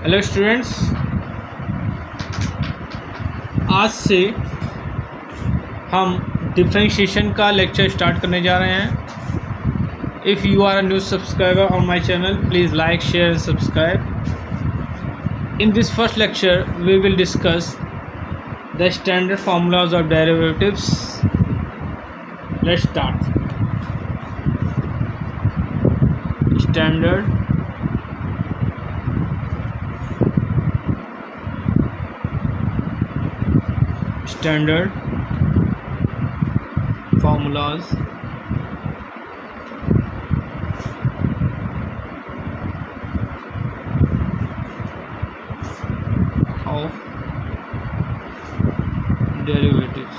Hello students, आज से हम डिफरेंशिएशन का लेक्चर स्टार्ट करने जा रहे हैं। If you are a new subscriber on my channel, please like, share and subscribe. In this first lecture we will discuss the standard formulas of derivatives. Let's start. Standard formulas of derivatives.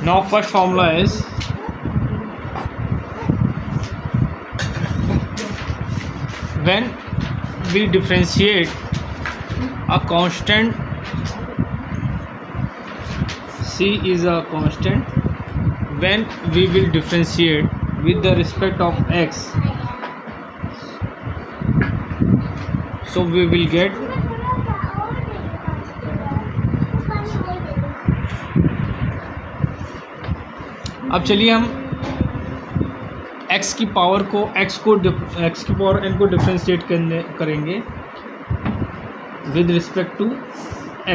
Now first formula is when we differentiate a constant, C is a constant, when we will differentiate with the respect of x, so we will get अब चलिए हम x की power को x की power n को differentiate करेंगे with respect to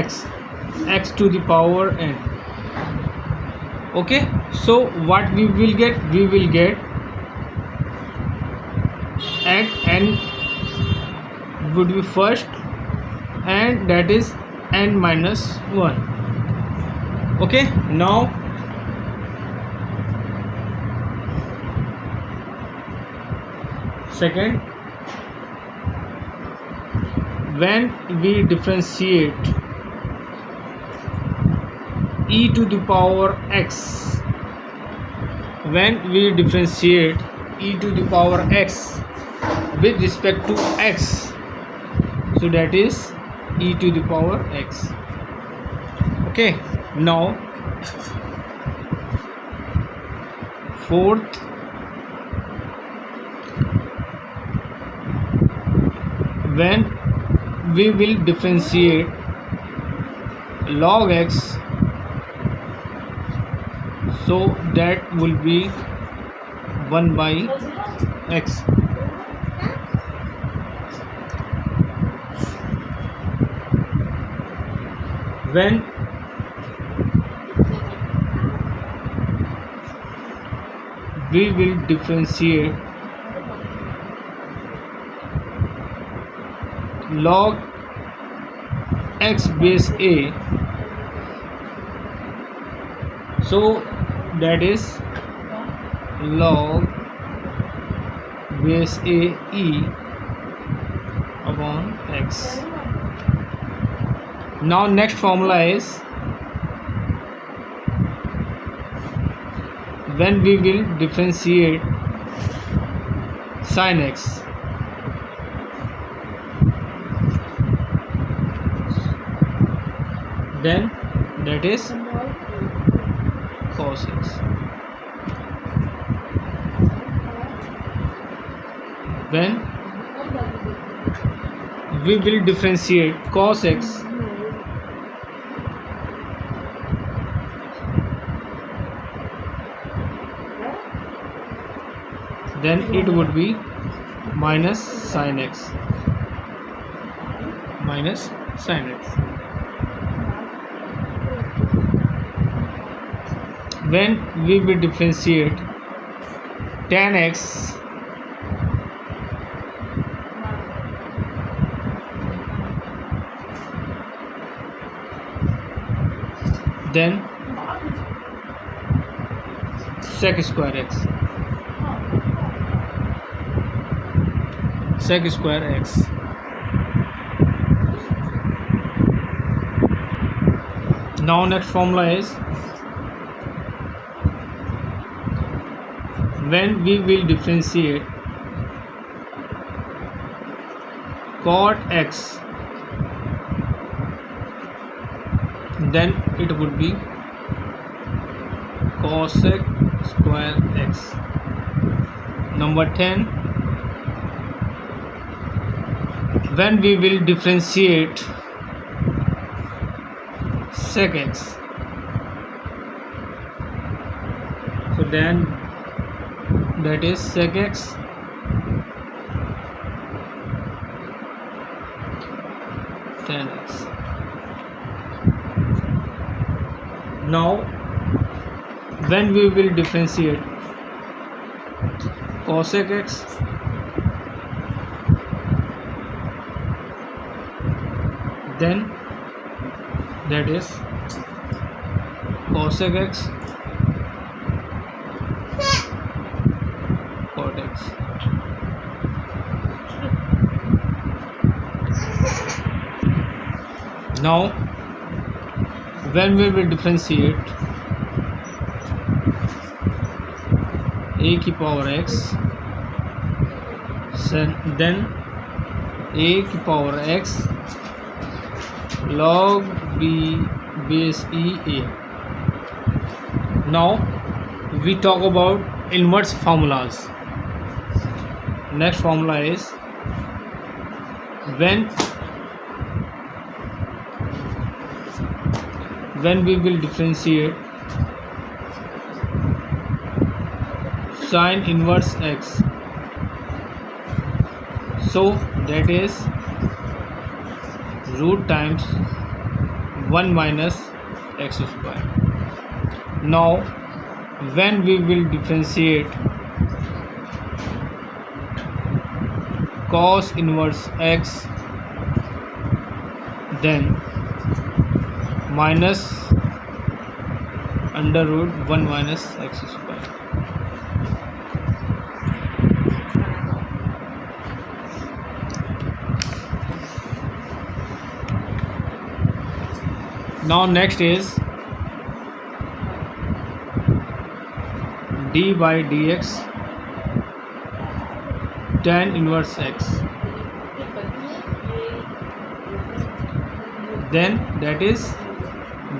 x to the power n. Okay, so what we will get n would be first and that is n minus 1. Okay, now second, when we differentiate e to the power x, when we differentiate e to the power x with respect to x, so that is e to the power x. Okay, now fourth, when we will differentiate log x, so that will be 1 by x. When we will differentiate log x base a, so that is log base a e upon x. Now next formula is when we will differentiate sin x, then that is cos x. When we will differentiate cos x, then it would be minus sin x. When we will differentiate tan x, then sec square x. Now next formula is when we will differentiate cot x, then it would be cosec square x. Number 10, when we will differentiate sec x, so then that is sec x tan x. Now when we will differentiate cosec x, then that is cosec x cot x. Now when we will differentiate a की power x, then a की power x log b base e a. Now we talk about inverse formulas. Next formula is when we will differentiate sine inverse x, so that is root times 1 minus x square. Now when we will differentiate cos inverse x, then minus under root 1 minus x square. Now next is d by dx tan inverse x, then that is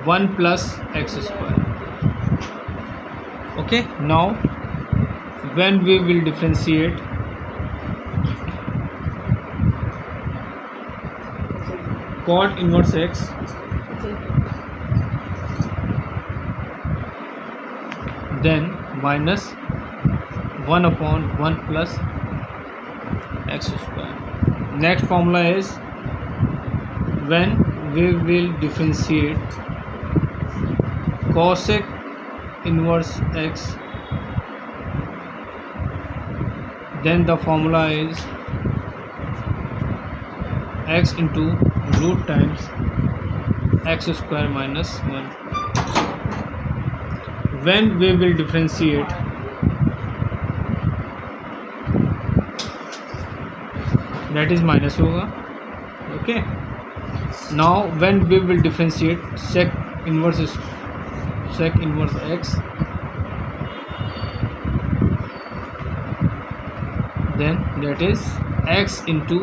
1 plus x square. Okay, now when we will differentiate cot inverse x, then minus 1 upon 1 plus x square. Next formula is when we will differentiate cosec inverse x, then the formula is x into root times x square minus 1. When we will differentiate that is minus होगा. Okay, now when we will differentiate sec inverse x, then that is x into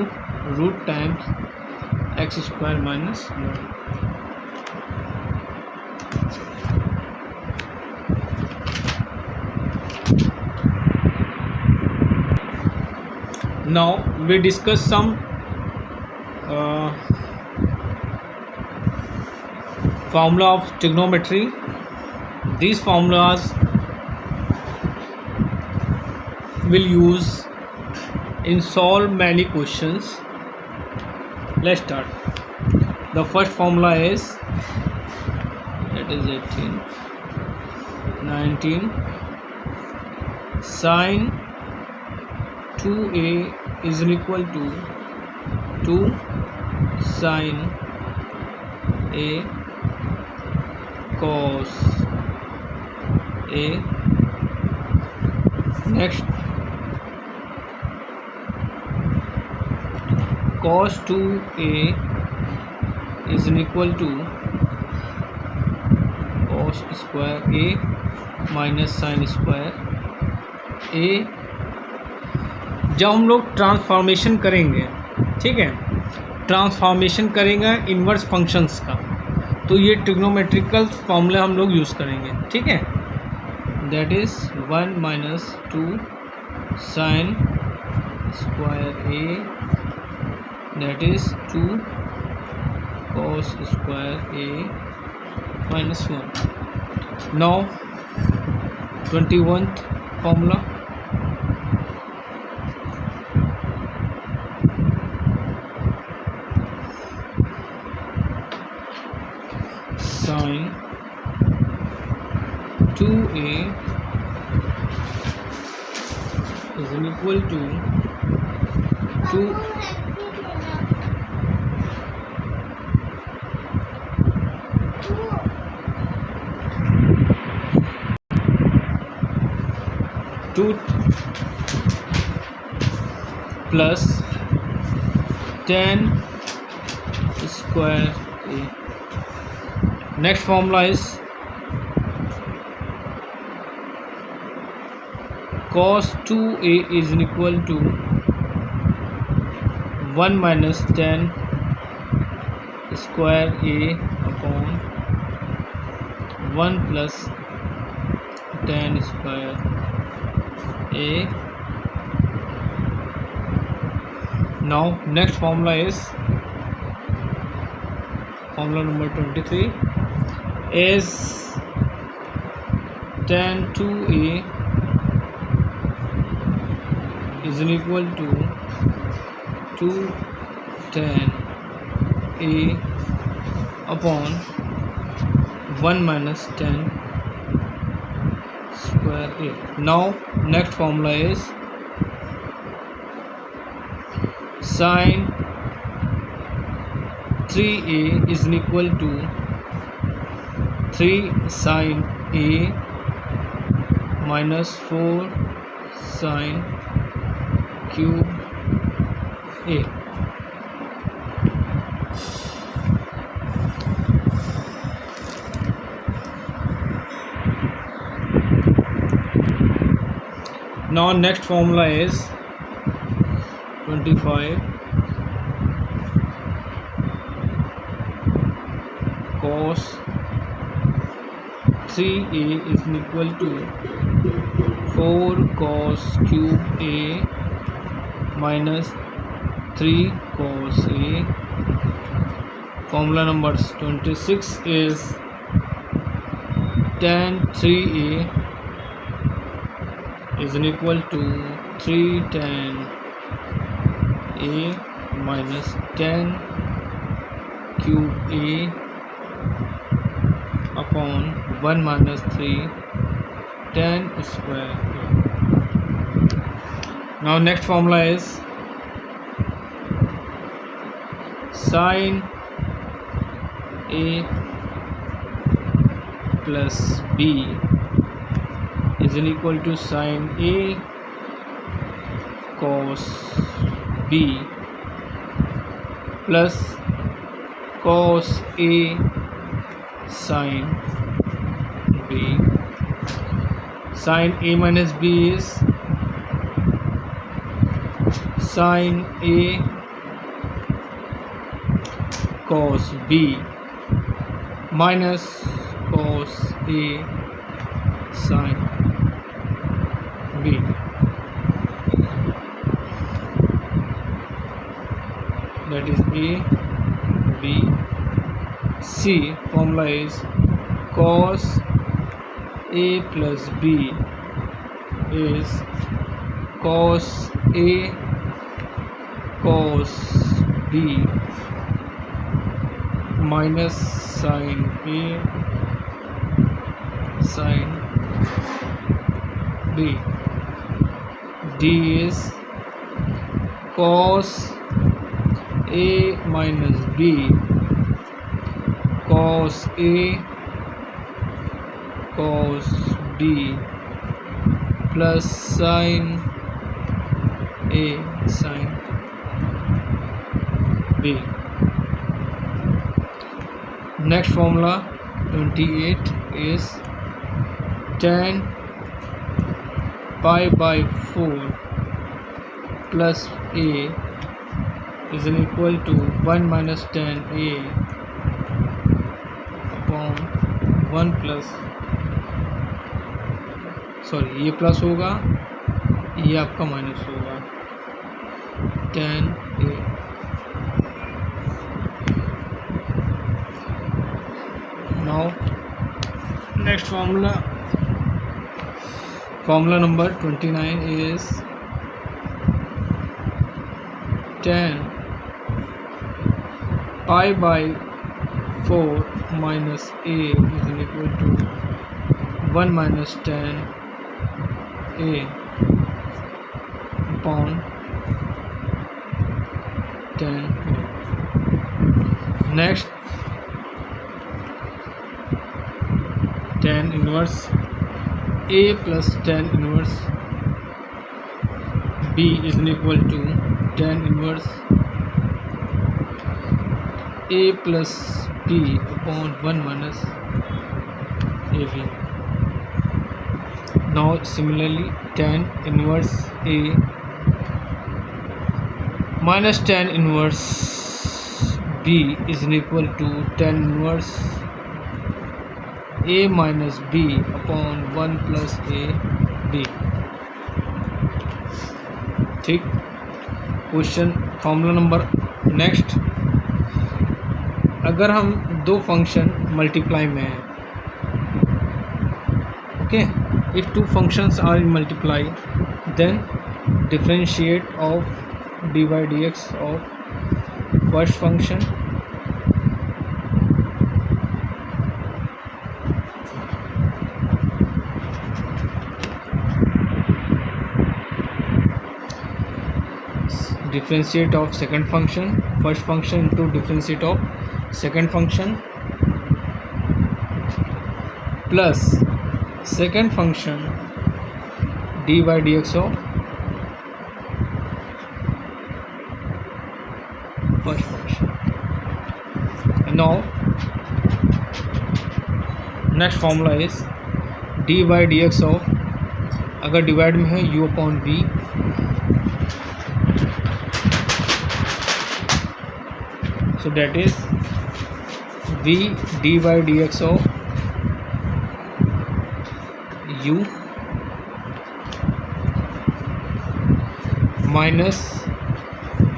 root times x square minus 1. Now we discuss some formula of trigonometry. These formulas will use in solve many questions. Let's start. The first formula is, that is 18, 19 sine 2a is equal to 2 sine a cos a. Next, cos 2a is equal to cos square a minus sin square a. जब हम लोग transformation करेंगे, ठीक है, transformation करेगा inverse functions का, तो ये ट्रिग्नोमेट्रिकल फॉर्मूला हम लोग यूज़ करेंगे, ठीक है। That is 1 - 2 sin square a, that is 2 cos square a minus 1. Now 21th formula, sin 2a is equal to 2 plus tan square a. Next formula is cos 2a is equal to 1 minus tan square a upon 1 plus tan square a. Now next formula is formula number 23 is tan 2a is equal to 2 tan a upon 1 minus tan square a. Now next formula is sin 3a is equal to 3 sin a minus 4 sin cube a. Now next formula is 25 cos 3a is equal to 4 cos cube a minus 3 cos a. Formula number 26 is tan 3a is equal to 3 tan a minus tan cube a upon 1 minus 3 tan square a. Now next formula is sin a plus b is equal to sin a cos b plus cos a sin b. Sin a minus b is sin a cos b minus cos a sin b. That is a b c. Formula is cos a plus b is cos a cos b minus sin a sin b. D is cos a minus b cos a cos b plus sin a sin b. Next formula 28 is tan pi by 4 plus a is an equal to 1 minus 10a upon 1 plus, sorry ये plus होगा, ये आपका minus होगा 10a। Now next formula number 29 is 10 pi by 4 minus a is equal to 1 minus 10 a upon 10 a. Next, tan inverse a plus tan inverse b is equal to tan inverse a plus b upon 1 minus ab. Now similarly, tan inverse a minus tan inverse b is equal to tan inverse a minus b upon 1 plus a b. ठीक, question formula number next, अगर हम दो function multiply में हैं, ओके, if two functions are in multiply then differentiate of dy dx of first function differentiate of second function, first function into differentiate of second function plus second function dy dx of first function. And now next formula is dy dx of, अगर divide में है u upon v, so that is v dy dx of u minus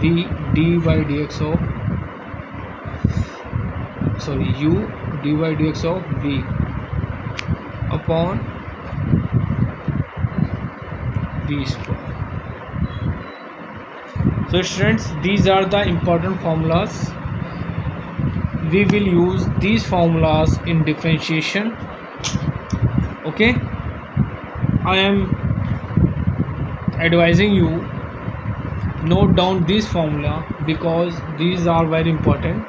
v dy dx of, sorry, u dy dx of v upon v square. So students, these are the important formulas. We will use these formulas in differentiation. Okay, I am advising you note down this formula because these are very important.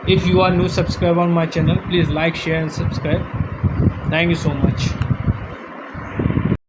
If you are new subscriber on my channel, please like, share and subscribe. Thank you so much.